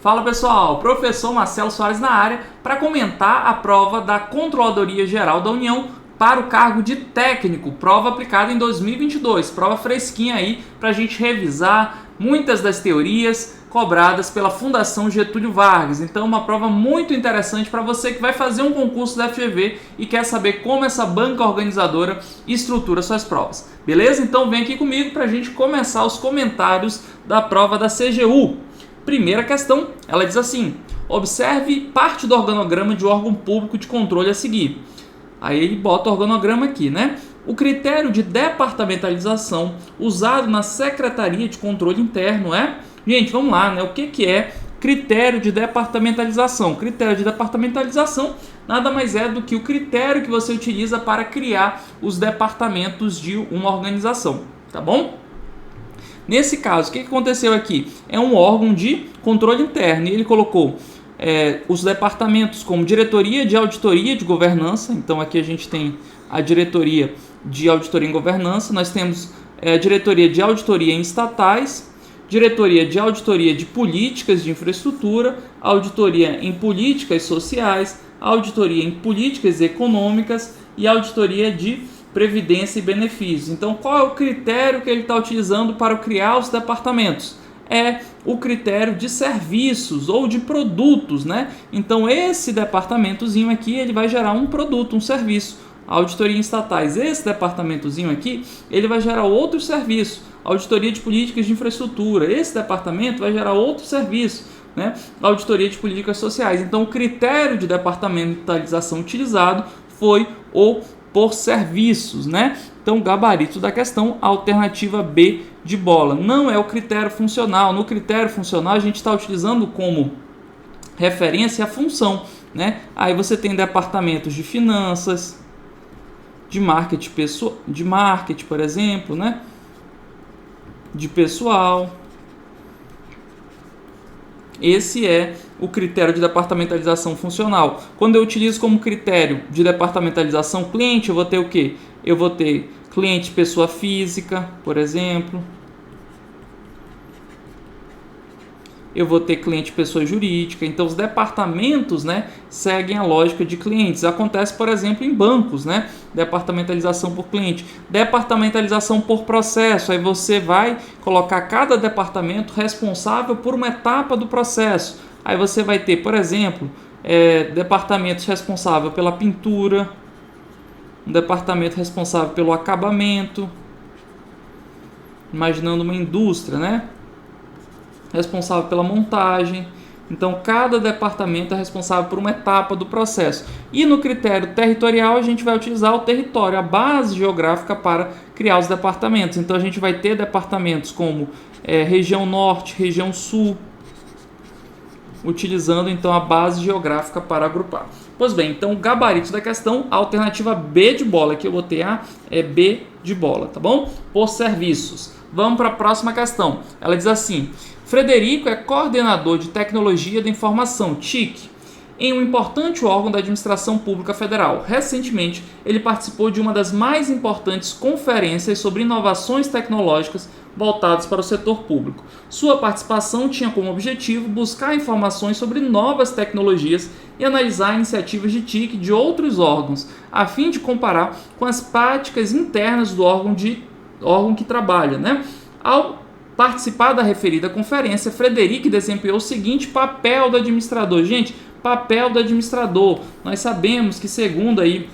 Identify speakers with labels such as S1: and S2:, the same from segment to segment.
S1: Fala pessoal, professor Marcelo Soares na área para comentar a prova da Controladoria Geral da União para o cargo de técnico, prova aplicada em 2022, prova fresquinha aí para a gente revisar muitas das teorias cobradas pela Fundação Getúlio Vargas. Então uma prova muito interessante para você que vai fazer um concurso da FGV e quer saber como essa banca organizadora estrutura suas provas. Beleza? Então vem aqui comigo para a gente começar os comentários da prova da CGU. Primeira questão, ela diz assim: observe parte do organograma de um órgão público de controle a seguir. Aí ele bota o organograma aqui, né? O critério de departamentalização usado na Secretaria de Controle Interno é... Gente, vamos lá, né? O que é critério de departamentalização? Critério de departamentalização nada mais é do que o critério que você utiliza para criar os departamentos de uma organização, tá bom? Nesse caso, o que aconteceu aqui? É um órgão de controle interno e ele colocou os departamentos como diretoria de auditoria de governança. Então aqui a gente tem a diretoria de auditoria em governança, nós temos a diretoria de auditoria em estatais, diretoria de auditoria de políticas de infraestrutura, auditoria em políticas sociais, auditoria em políticas econômicas e auditoria de previdência e benefícios. Então, qual é o critério que ele está utilizando para criar os departamentos? É o critério de serviços ou de produtos, né? Então, esse departamentozinho aqui, ele vai gerar um produto, um serviço. Auditoria em estatais, esse departamentozinho aqui, ele vai gerar outro serviço. Auditoria de políticas de infraestrutura, esse departamento vai gerar outro serviço, né? Auditoria de políticas sociais. Então, o critério de departamentalização utilizado foi o por serviços, né? Então, gabarito da questão, alternativa B de bola. Não é o critério funcional. No critério funcional, a gente está utilizando como referência a função, né? Aí você tem departamentos de finanças, de marketing, por exemplo, né? De pessoal. Esse é o critério de departamentalização funcional. Quando eu utilizo como critério de departamentalização cliente, eu vou ter o quê? Eu vou ter cliente pessoa física, por exemplo. Eu vou ter cliente pessoa jurídica. Então, os departamentos, né, seguem a lógica de clientes. Acontece, por exemplo, em bancos, né? Departamentalização por cliente. Departamentalização por processo. Aí você vai colocar cada departamento responsável por uma etapa do processo. Aí você vai ter, por exemplo, departamentos responsáveis pela pintura, um departamento responsável pelo acabamento, imaginando uma indústria, né? Responsável pela montagem. Então, cada departamento é responsável por uma etapa do processo. E no critério territorial, a gente vai utilizar o território, a base geográfica para criar os departamentos. Então, a gente vai ter departamentos como região norte, região sul, utilizando então a base geográfica para agrupar. Pois bem, então o gabarito da questão, a alternativa B de bola, que eu botei A, é B de bola, tá bom? Por serviços. Vamos para a próxima questão. Ela diz assim: Frederico é coordenador de tecnologia da informação, TIC, em um importante órgão da administração pública federal. Recentemente, ele participou de uma das mais importantes conferências sobre inovações tecnológicas voltadas para o setor público. Sua participação tinha como objetivo buscar informações sobre novas tecnologias e analisar iniciativas de TIC de outros órgãos, a fim de comparar com as práticas internas do órgão que trabalha, né? Ao participar da referida conferência, Frederico desempenhou o seguinte papel do administrador. Gente, papel do administrador. Nós sabemos que, segundo aí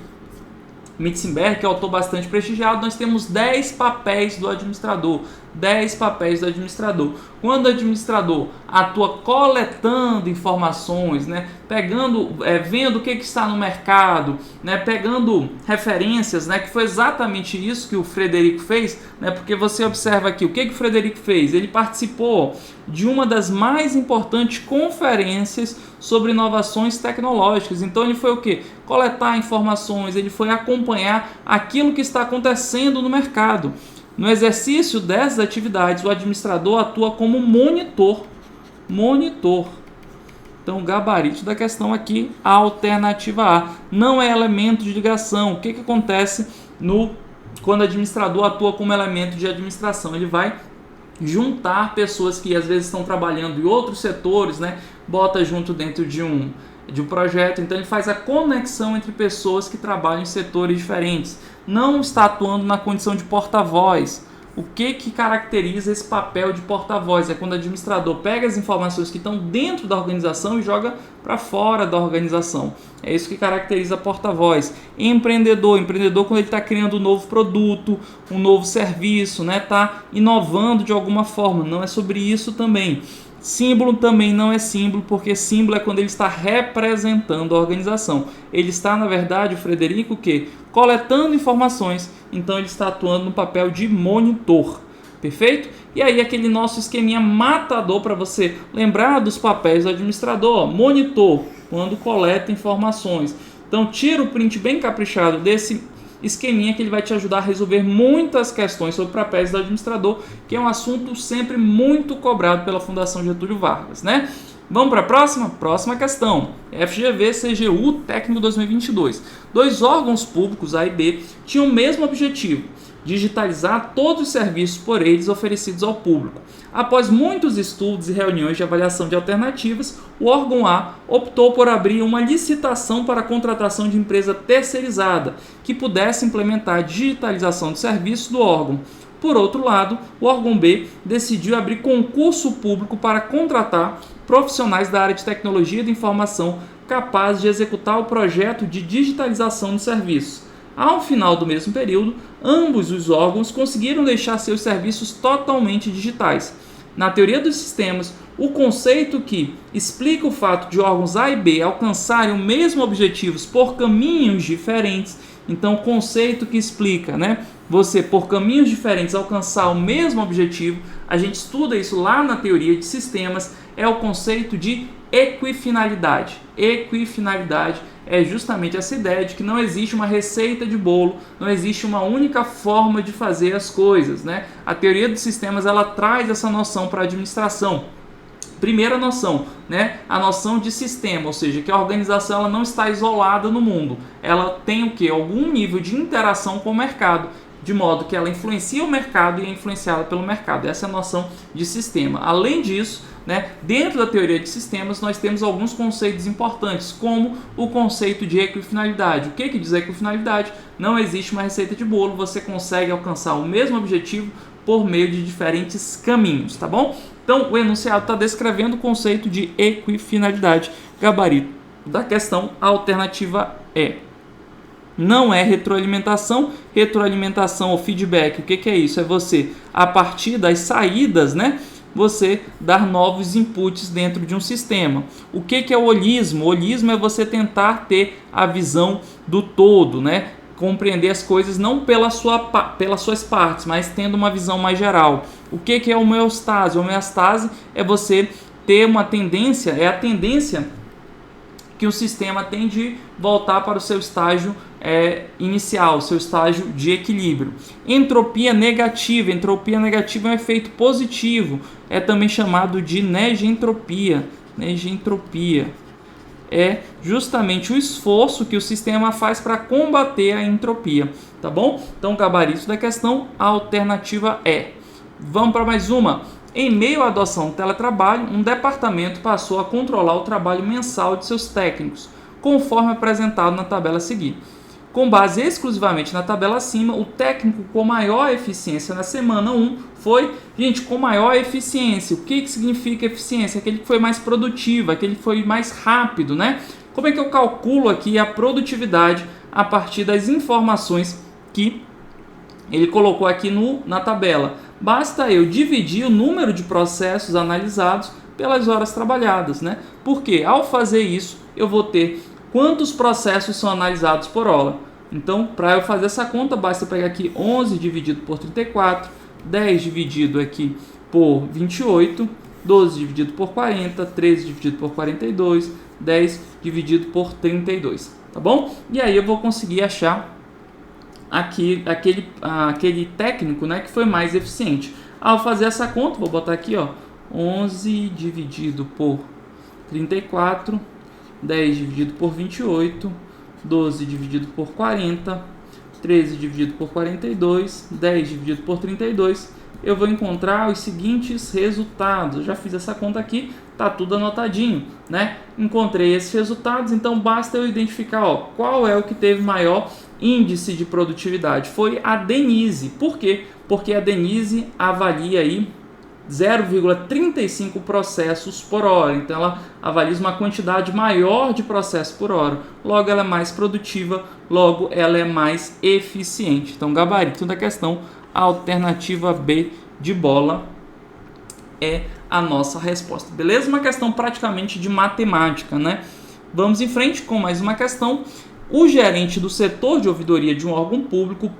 S1: Mitzenberg, que é um autor bastante prestigiado, nós temos 10 papéis do administrador. 10 papéis do administrador. Quando o administrador atua coletando informações, né, vendo o que está no mercado, né, pegando referências, né, que foi exatamente isso que o Frederico fez, né, porque você observa aqui, o que o Frederico fez? Ele participou de uma das mais importantes conferências sobre inovações tecnológicas. Então ele foi o quê? Coletar informações, ele foi acompanhar aquilo que está acontecendo no mercado. No exercício dessas atividades, o administrador atua como monitor. Então, o gabarito da questão aqui, a alternativa A. Não é elemento de ligação. O que acontece quando o administrador atua como elemento de administração? Ele vai juntar pessoas que às vezes estão trabalhando em outros setores, né? Bota junto dentro de um projeto. Então ele faz a conexão entre pessoas que trabalham em setores diferentes. Não está atuando na condição de porta-voz. O que caracteriza esse papel de porta-voz? É quando o administrador pega as informações que estão dentro da organização e joga para fora da organização. É isso que caracteriza porta-voz. Empreendedor quando ele está criando um novo produto, um novo serviço, né? Está inovando de alguma forma. Não é sobre isso também. Símbolo também não é símbolo, porque símbolo é quando ele está representando a organização. Ele está, na verdade, o Frederico, o quê? Coletando informações, então ele está atuando no papel de monitor, perfeito? E aí aquele nosso esqueminha matador para você lembrar dos papéis do administrador, ó, monitor, quando coleta informações. Então tira o print bem caprichado desse esqueminha que ele vai te ajudar a resolver muitas questões sobre papéis do administrador, que é um assunto sempre muito cobrado pela Fundação Getúlio Vargas, né? Vamos para a próxima? Próxima questão. FGV CGU Técnico 2022. 2 órgãos públicos, A e B, tinham o mesmo objetivo: digitalizar todos os serviços por eles oferecidos ao público. Após muitos estudos e reuniões de avaliação de alternativas, o órgão A optou por abrir uma licitação para a contratação de empresa terceirizada que pudesse implementar a digitalização de serviços do órgão. Por outro lado, o órgão B decidiu abrir concurso público para contratar profissionais da área de tecnologia de informação capazes de executar o projeto de digitalização dos serviços. Ao final do mesmo período, ambos os órgãos conseguiram deixar seus serviços totalmente digitais. Na teoria dos sistemas, o conceito que explica o fato de órgãos A e B alcançarem o mesmo objetivos por caminhos diferentes. Então, o conceito que explica, né, você por caminhos diferentes alcançar o mesmo objetivo, a gente estuda isso lá na teoria de sistemas, é o conceito de equifinalidade. Equifinalidade é justamente essa ideia de que não existe uma receita de bolo, não existe uma única forma de fazer as coisas, né? A teoria dos sistemas ela traz essa noção para a administração. Primeira noção, né? A noção de sistema, ou seja, que a organização ela não está isolada no mundo. Ela tem o quê? Algum nível de interação com o mercado, de modo que ela influencia o mercado e é influenciada pelo mercado. Essa é a noção de sistema. Além disso, né, dentro da teoria de sistemas, nós temos alguns conceitos importantes, como o conceito de equifinalidade. O que diz equifinalidade? Não existe uma receita de bolo, você consegue alcançar o mesmo objetivo por meio de diferentes caminhos, tá bom? Então, o enunciado está descrevendo o conceito de equifinalidade. Gabarito da questão, a alternativa é: não é retroalimentação. Retroalimentação ou feedback, o que é isso? É você, a partir das saídas, né, você dar novos inputs dentro de um sistema. O que é o holismo? O holismo é você tentar ter a visão do todo, né? Compreender as coisas não pelas suas partes, mas tendo uma visão mais geral. O que é a homeostase? A homeostase é você ter uma tendência, é a tendência que o sistema tem de voltar para o seu estágio inicial, seu estágio de equilíbrio. Entropia negativa. Entropia negativa é um efeito positivo, é também chamado de negentropia. Negentropia é justamente o esforço que o sistema faz para combater a entropia, tá bom? Então, gabarito da questão, a alternativa é. Vamos para mais uma. Em meio à adoção do teletrabalho, um departamento passou a controlar o trabalho mensal de seus técnicos, conforme apresentado na tabela a seguir. Com base exclusivamente na tabela acima, o técnico com maior eficiência na semana 1 foi, gente, com maior eficiência. O que significa eficiência? Aquele que foi mais produtivo, aquele que foi mais rápido, né? Como é que eu calculo aqui a produtividade a partir das informações que ele colocou aqui na tabela? Basta eu dividir o número de processos analisados pelas horas trabalhadas, né? Porque ao fazer isso, eu vou ter quantos processos são analisados por hora. Então, para eu fazer essa conta, basta eu pegar aqui 11 dividido por 34, 10 dividido aqui por 28, 12 dividido por 40, 13 dividido por 42, 10 dividido por 32, tá bom? E aí eu vou conseguir achar aqui aquele técnico, né, que foi mais eficiente. Ao fazer essa conta, vou botar aqui, ó, 11 dividido por 34, 10 dividido por 28, 12 dividido por 40, 13 dividido por 42, 10 dividido por 32, eu vou encontrar os seguintes resultados. Eu já fiz essa conta aqui, tá tudo anotadinho, né? Encontrei esses resultados, então basta eu identificar, qual é o que teve maior índice de produtividade. Foi a Denise. Por quê? Porque a Denise avalia aí 0,35 processos por hora. Então ela avalia uma quantidade maior de processos por hora. Logo ela é mais produtiva, logo ela é mais eficiente. Então gabarito da questão, a alternativa B de bola é a nossa resposta. Beleza? Uma questão praticamente de matemática, né? Vamos em frente com mais uma questão. O gerente do setor de ouvidoria de um órgão público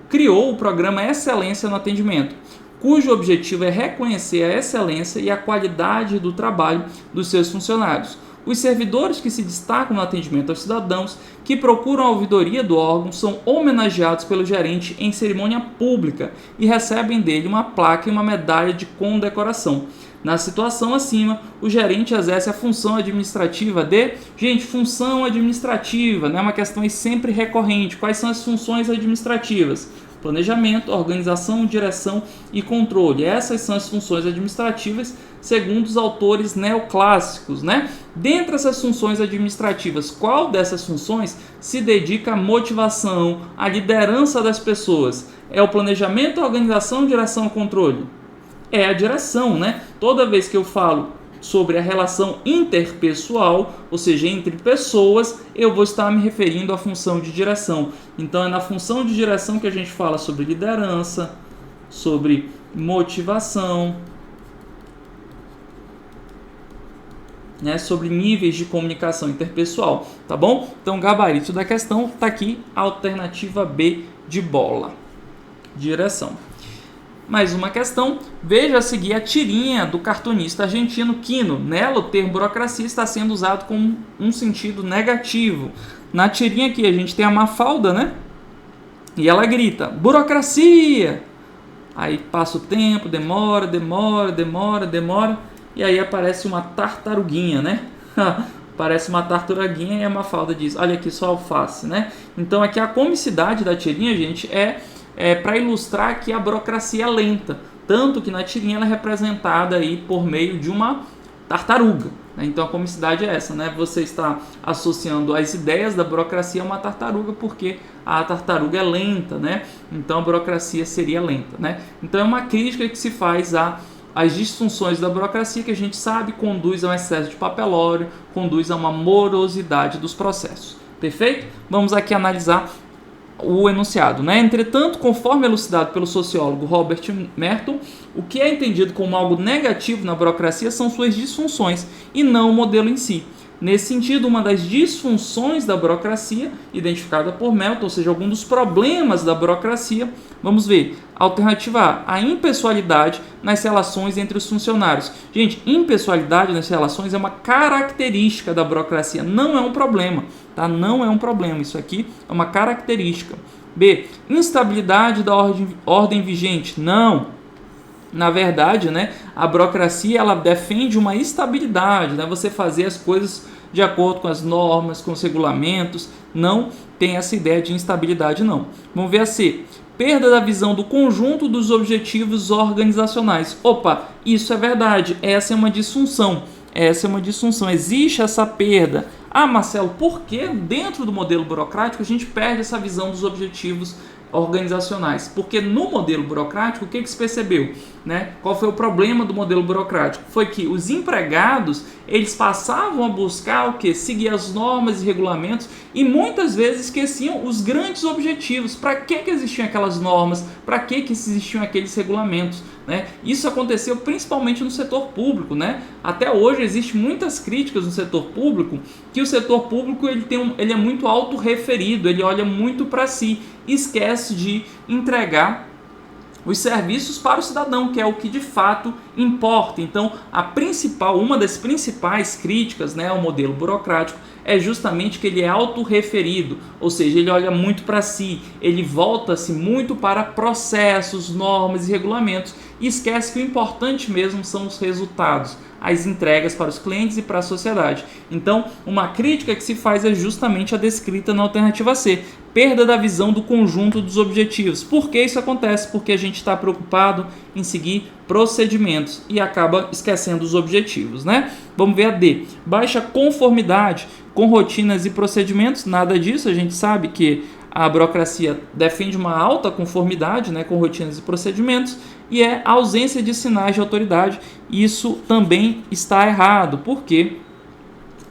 S1: criou o programa Excelência no Atendimento, cujo objetivo é reconhecer a excelência e a qualidade do trabalho dos seus funcionários. Os servidores que se destacam no atendimento aos cidadãos que procuram a ouvidoria do órgão são homenageados pelo gerente em cerimônia pública e recebem dele uma placa e uma medalha de condecoração. Na situação acima, o gerente exerce a função administrativa de... Gente, função administrativa, né? Uma questão sempre recorrente. Quais são as funções administrativas? Planejamento, organização, direção e controle. Essas são as funções administrativas segundo os autores neoclássicos, né? Dentre essas funções administrativas, qual dessas funções se dedica à motivação, à liderança das pessoas? É o planejamento, a organização, direção e controle? É a direção, né? Toda vez que eu falo sobre a relação interpessoal, ou seja, entre pessoas, eu vou estar me referindo à função de direção. Então é na função de direção que a gente fala sobre liderança, sobre motivação, né, sobre níveis de comunicação interpessoal, tá bom? Então gabarito da questão está aqui, alternativa B de bola, direção. Mais uma questão, veja a seguir a tirinha do cartunista argentino Quino. Nela, o termo burocracia está sendo usado com um sentido negativo. Na tirinha aqui, a gente tem a Mafalda, né? E ela grita, burocracia! Aí passa o tempo, demora, e aí aparece uma tartaruguinha, né? Parece uma tartaruguinha e a Mafalda diz, olha aqui só alface, né? Então aqui a comicidade da tirinha, gente, é para ilustrar que a burocracia é lenta, tanto que na tirinha ela é representada aí por meio de uma tartaruga, né? Então a comicidade é essa, né? Você está associando as ideias da burocracia a uma tartaruga porque a tartaruga é lenta, né? Então a burocracia seria lenta, né? Então é uma crítica que se faz às disfunções da burocracia que a gente sabe conduz a um excesso de papelório, conduz a uma morosidade dos processos. Perfeito? Vamos aqui analisar o enunciado, né? Entretanto, conforme elucidado pelo sociólogo Robert Merton, o que é entendido como algo negativo na burocracia são suas disfunções e não o modelo em si. Nesse sentido, uma das disfunções da burocracia, identificada por Merton, ou seja, algum dos problemas da burocracia, vamos ver. Alternativa A, a impessoalidade nas relações entre os funcionários. Gente, impessoalidade nas relações é uma característica da burocracia, não é um problema, tá? Não é um problema, isso aqui é uma característica. B, instabilidade da ordem vigente. Não. Na verdade, né, a burocracia ela defende uma estabilidade, né, você fazer as coisas de acordo com as normas, com os regulamentos, não tem essa ideia de instabilidade não. Vamos ver a C. Perda da visão do conjunto dos objetivos organizacionais. Opa, isso é verdade, essa é uma disfunção. Existe essa perda. Ah, Marcelo, por que dentro do modelo burocrático a gente perde essa visão dos objetivos organizacionais? Porque no modelo burocrático, o que se percebeu? Né? Qual foi o problema do modelo burocrático? Foi que os empregados, eles passavam a buscar o quê? Seguir as normas e regulamentos e muitas vezes esqueciam os grandes objetivos. Para que existiam aquelas normas? Para que existiam aqueles regulamentos? Né? Isso aconteceu principalmente no setor público, né? Até hoje existem muitas críticas no setor público, que o setor público ele é muito autorreferido, ele olha muito para si, esquece de entregar os serviços para o cidadão, que é o que de fato importa. Então, uma das principais críticas, né, ao modelo burocrático é justamente que ele é autorreferido, ou seja, ele olha muito para si, ele volta-se muito para processos, normas e regulamentos e esquece que o importante mesmo são os resultados, as entregas para os clientes e para a sociedade. Então, uma crítica que se faz é justamente a descrita na alternativa C, perda da visão do conjunto dos objetivos. Por que isso acontece? Porque a gente está preocupado em seguir procedimentos e acaba esquecendo os objetivos, né? Vamos ver a D. Baixa conformidade com rotinas e procedimentos. Nada disso, a gente sabe que a burocracia defende uma alta conformidade, né, com rotinas e procedimentos, e é a ausência de sinais de autoridade. Isso também está errado, porque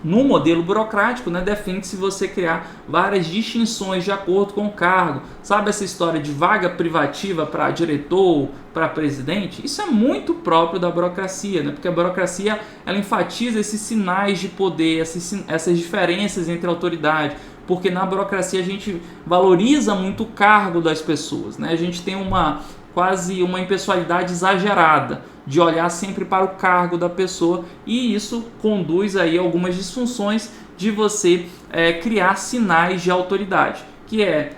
S1: no modelo burocrático, né, defende-se você criar várias distinções de acordo com o cargo. Sabe essa história de vaga privativa para diretor, para presidente? Isso é muito próprio da burocracia, né? Porque a burocracia ela enfatiza esses sinais de poder, essas diferenças entre autoridade. Porque na burocracia a gente valoriza muito o cargo das pessoas, né? A gente tem quase uma impessoalidade exagerada de olhar sempre para o cargo da pessoa, e isso conduz aí a algumas disfunções de você criar sinais de autoridade, que é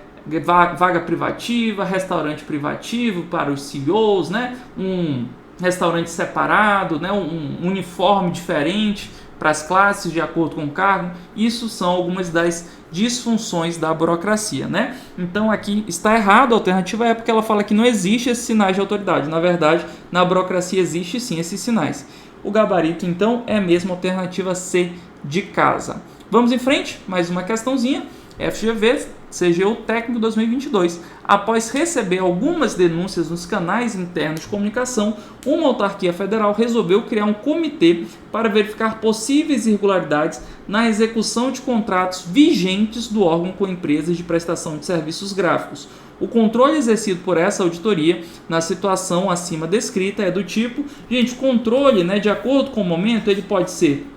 S1: vaga privativa, restaurante privativo para os CEOs, né? Um restaurante separado, né? Um uniforme diferente para as classes de acordo com o cargo. Isso são algumas das disfunções da burocracia, né? Então aqui está errado, a alternativa é porque ela fala que não existe esses sinais de autoridade. Na verdade, na burocracia existe sim esses sinais. O gabarito então é mesmo a alternativa C de casa. Vamos em frente, mais uma questãozinha. FGV, CGU Técnico 2022. Após receber algumas denúncias nos canais internos de comunicação, uma autarquia federal resolveu criar um comitê para verificar possíveis irregularidades na execução de contratos vigentes do órgão com empresas de prestação de serviços gráficos. O controle exercido por essa auditoria na situação acima descrita é do tipo, gente, controle, né, de acordo com o momento, ele pode ser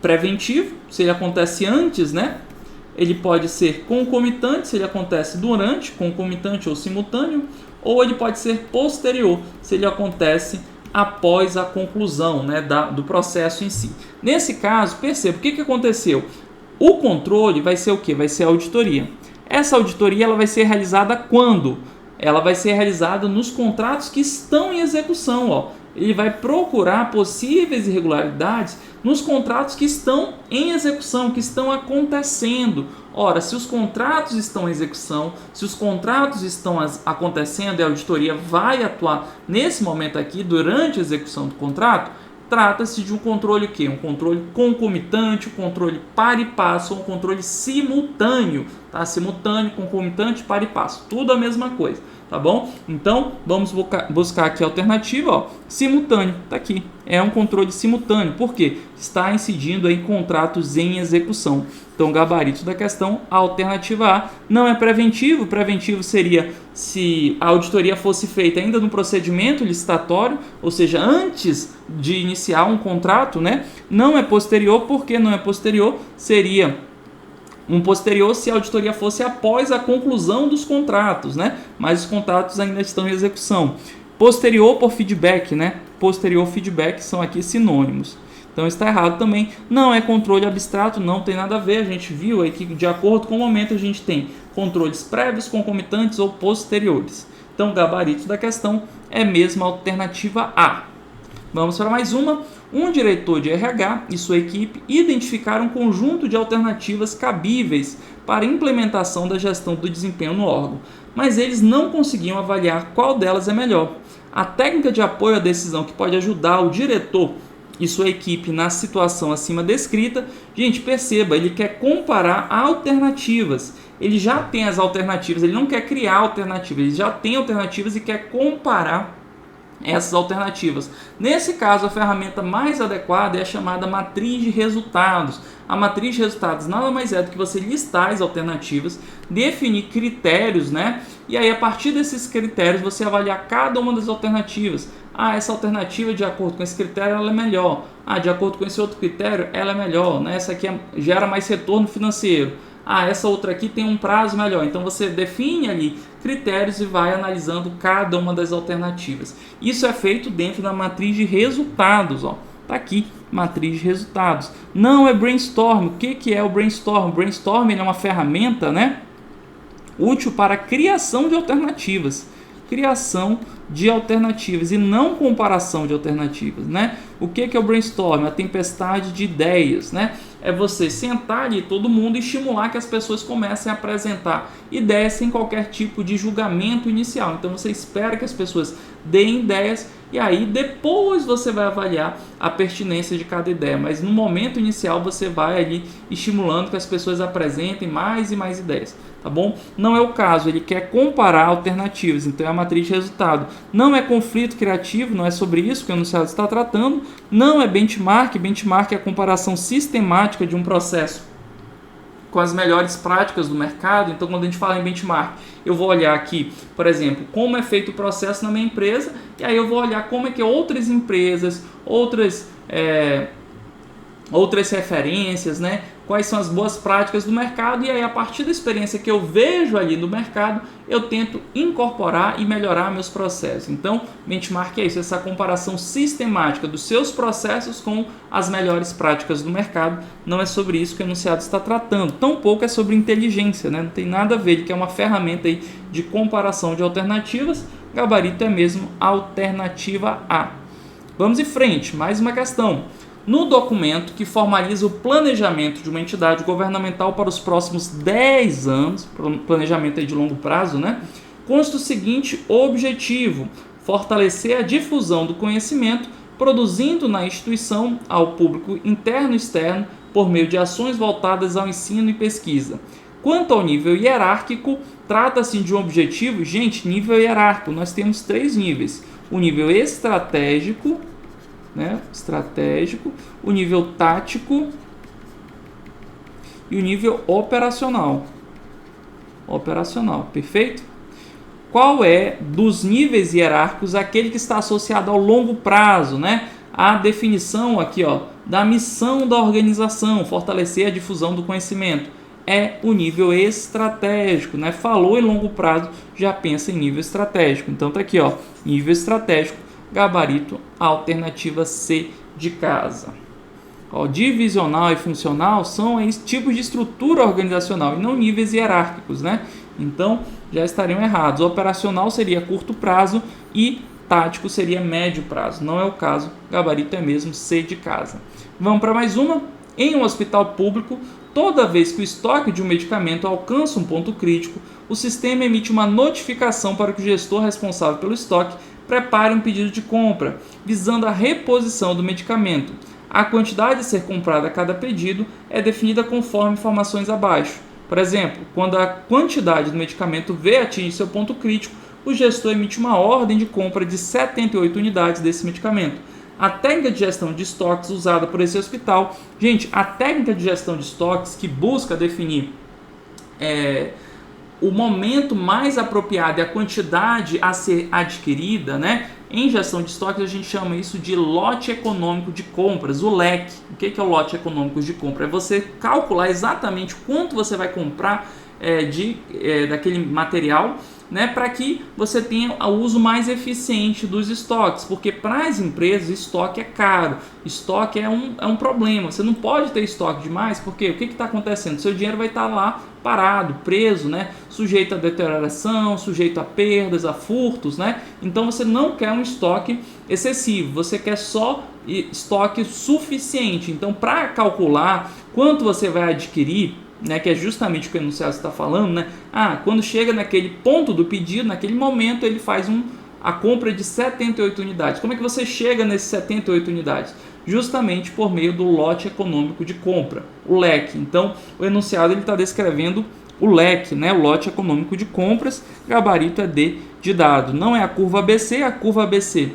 S1: preventivo, se ele acontece antes, né? Ele pode ser concomitante, se ele acontece durante, concomitante ou simultâneo, ou ele pode ser posterior, se ele acontece após a conclusão, né, do processo em si. Nesse caso, perceba, o que aconteceu? O controle vai ser o quê? Vai ser a auditoria. Essa auditoria ela vai ser realizada quando? Ela vai ser realizada nos contratos que estão em execução. Ó. Ele vai procurar possíveis irregularidades nos contratos que estão em execução, que estão acontecendo. Ora, se os contratos estão em execução, se os contratos estão acontecendo e a auditoria vai atuar nesse momento aqui, durante a execução do contrato, trata-se de um controle o quê? Um controle concomitante, um controle par e passo, um controle simultâneo, tá? Simultâneo, concomitante, par e passo, tudo a mesma coisa, tá bom? Então, vamos buscar aqui a alternativa, ó, simultâneo, tá aqui, é um controle simultâneo, por quê? Está incidindo em contratos em execução. Então, gabarito da questão, a alternativa A não é preventivo. Preventivo seria se a auditoria fosse feita ainda no procedimento licitatório, ou seja, antes de iniciar um contrato, né? Não é posterior, porque não é posterior, seria um posterior se a auditoria fosse após a conclusão dos contratos, né? Mas os contratos ainda estão em execução. Posterior por feedback, né? Posterior feedback são aqui sinônimos. Então está errado também, não é controle abstrato, não tem nada a ver, a gente viu aí que de acordo com o momento a gente tem controles prévios, concomitantes ou posteriores. Então o gabarito da questão é mesmo a alternativa A. Vamos para mais uma. Um diretor de RH e sua equipe identificaram um conjunto de alternativas cabíveis para a implementação da gestão do desempenho no órgão, mas eles não conseguiam avaliar qual delas é melhor. A técnica de apoio à decisão que pode ajudar o diretor e sua equipe na situação acima descrita, gente, perceba, ele quer comparar alternativas. Ele já tem as alternativas, ele não quer criar alternativas, ele já tem alternativas e quer comparar essas alternativas. Nesse caso, a ferramenta mais adequada é a chamada matriz de resultados. A matriz de resultados nada mais é do que você listar as alternativas, definir critérios, né? E aí, a partir desses critérios, você avaliar cada uma das alternativas. Ah, essa alternativa, de acordo com esse critério, ela é melhor. Ah, de acordo com esse outro critério, ela é melhor, né? Essa aqui gera mais retorno financeiro. Ah, essa outra aqui tem um prazo melhor. Então, você define ali critérios e vai analisando cada uma das alternativas. Isso é feito dentro da matriz de resultados, ó. Tá aqui, matriz de resultados. Não é brainstorm. O que é o brainstorm? O brainstorm é uma ferramenta, né, útil para a criação de alternativas. Criação de alternativas e não comparação de alternativas, né? O que é o brainstorm? A tempestade de ideias, né? É você sentar ali todo mundo e estimular que as pessoas comecem a apresentar ideias sem qualquer tipo de julgamento inicial. Então você espera que as pessoas deem ideias e aí depois você vai avaliar a pertinência de cada ideia. Mas no momento inicial você vai ali estimulando que as pessoas apresentem mais e mais ideias. Tá bom? Não é o caso, ele quer comparar alternativas, então é a matriz de resultado. Não é conflito criativo, não é sobre isso que o enunciado está tratando. Não é benchmark, benchmark é a comparação sistemática de um processo com as melhores práticas do mercado. Então, quando a gente fala em benchmark, eu vou olhar aqui, por exemplo, como é feito o processo na minha empresa, e aí eu vou olhar como é que outras empresas, outras referências, né? Quais são as boas práticas do mercado, e aí a partir da experiência que eu vejo ali no mercado, eu tento incorporar e melhorar meus processos. Então, benchmark é isso, essa comparação sistemática dos seus processos com as melhores práticas do mercado. Não é sobre isso que o enunciado está tratando, tampouco é sobre inteligência, né? Não tem nada a ver, ele quer uma ferramenta aí de comparação de alternativas, gabarito é mesmo alternativa A. Vamos em frente, mais uma questão. No documento que formaliza o planejamento de uma entidade governamental para os próximos 10 anos, planejamento aí de longo prazo, né? Consta o seguinte objetivo: fortalecer a difusão do conhecimento, produzindo na instituição ao público interno e externo por meio de ações voltadas ao ensino e pesquisa. Quanto ao nível hierárquico, trata-se de um objetivo, gente, nível hierárquico, nós temos 3 níveis: o nível estratégico, né? O nível tático e o nível operacional. Perfeito? Qual é dos níveis hierárquicos aquele que está associado ao longo prazo, né? A definição aqui, ó, da missão da organização, fortalecer a difusão do conhecimento, é o nível estratégico, né? Falou em longo prazo, já pensa em nível estratégico. Então tá aqui, ó, nível estratégico. Gabarito, alternativa C de casa. Ó, divisional e funcional são tipos de estrutura organizacional e não níveis hierárquicos, né? Então já estariam errados. Operacional seria curto prazo e tático seria médio prazo. Não é o caso, gabarito é mesmo C de casa. Vamos para mais uma. Em um hospital público, toda vez que o estoque de um medicamento alcança um ponto crítico, o sistema emite uma notificação para que o gestor responsável pelo estoque prepare um pedido de compra, visando a reposição do medicamento. A quantidade a ser comprada a cada pedido é definida conforme informações abaixo. Por exemplo, quando a quantidade do medicamento V atinge seu ponto crítico, o gestor emite uma ordem de compra de 78 unidades desse medicamento. A técnica de gestão de estoques usada por esse hospital, gente, a técnica de gestão de estoques que busca definir o momento mais apropriado e a quantidade a ser adquirida, né? Em gestão de estoques a gente chama isso de lote econômico de compras, o LEC. O que é o lote econômico de compra? É você calcular exatamente quanto você vai comprar daquele material, né, para que você tenha o uso mais eficiente dos estoques, porque para as empresas estoque é caro, estoque é um problema, você não pode ter estoque demais, porque o que está acontecendo? Seu dinheiro vai estar lá parado, preso, né, sujeito a deterioração, sujeito a perdas, a furtos, né? Então você não quer um estoque excessivo, você quer só estoque suficiente. Então, para calcular quanto você vai adquirir, né, que é justamente o que o enunciado está falando, né? Quando chega naquele ponto do pedido, naquele momento ele faz a compra de 78 unidades. Como é que você chega nesses 78 unidades? Justamente por meio do lote econômico de compra, o leque. Então, o enunciado está descrevendo o leque, né, o lote econômico de compras, gabarito é D de dado. Não é a curva ABC, a curva ABC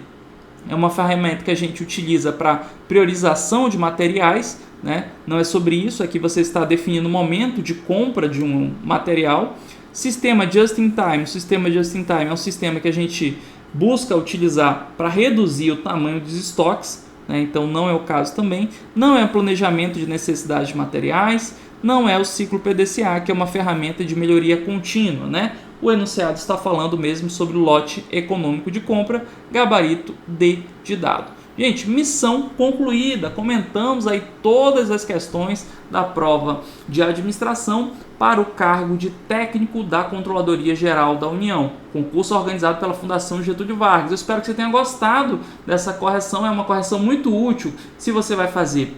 S1: é uma ferramenta que a gente utiliza para priorização de materiais, né? Não é sobre isso, aqui você está definindo o momento de compra de um material. Sistema Just-in-Time, o sistema Just-in-Time é um sistema que a gente busca utilizar para reduzir o tamanho dos estoques, né? Então não é o caso também. Não é o planejamento de necessidades de materiais, não é o ciclo PDCA, que é uma ferramenta de melhoria contínua, né? O enunciado está falando mesmo sobre o lote econômico de compra, gabarito D de dado. Gente, missão concluída. Comentamos aí todas as questões da prova de administração para o cargo de técnico da Controladoria Geral da União, concurso organizado pela Fundação Getúlio Vargas. Eu espero que você tenha gostado dessa correção, é uma correção muito útil se você vai fazer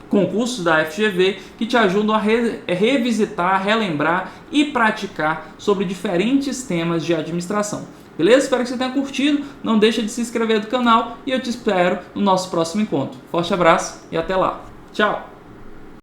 S1: concursos da FGV que te ajudam a revisitar, relembrar e praticar sobre diferentes temas de administração. Beleza? Espero que você tenha curtido. Não deixa de se inscrever no canal e eu te espero no nosso próximo encontro. Forte abraço e até lá. Tchau!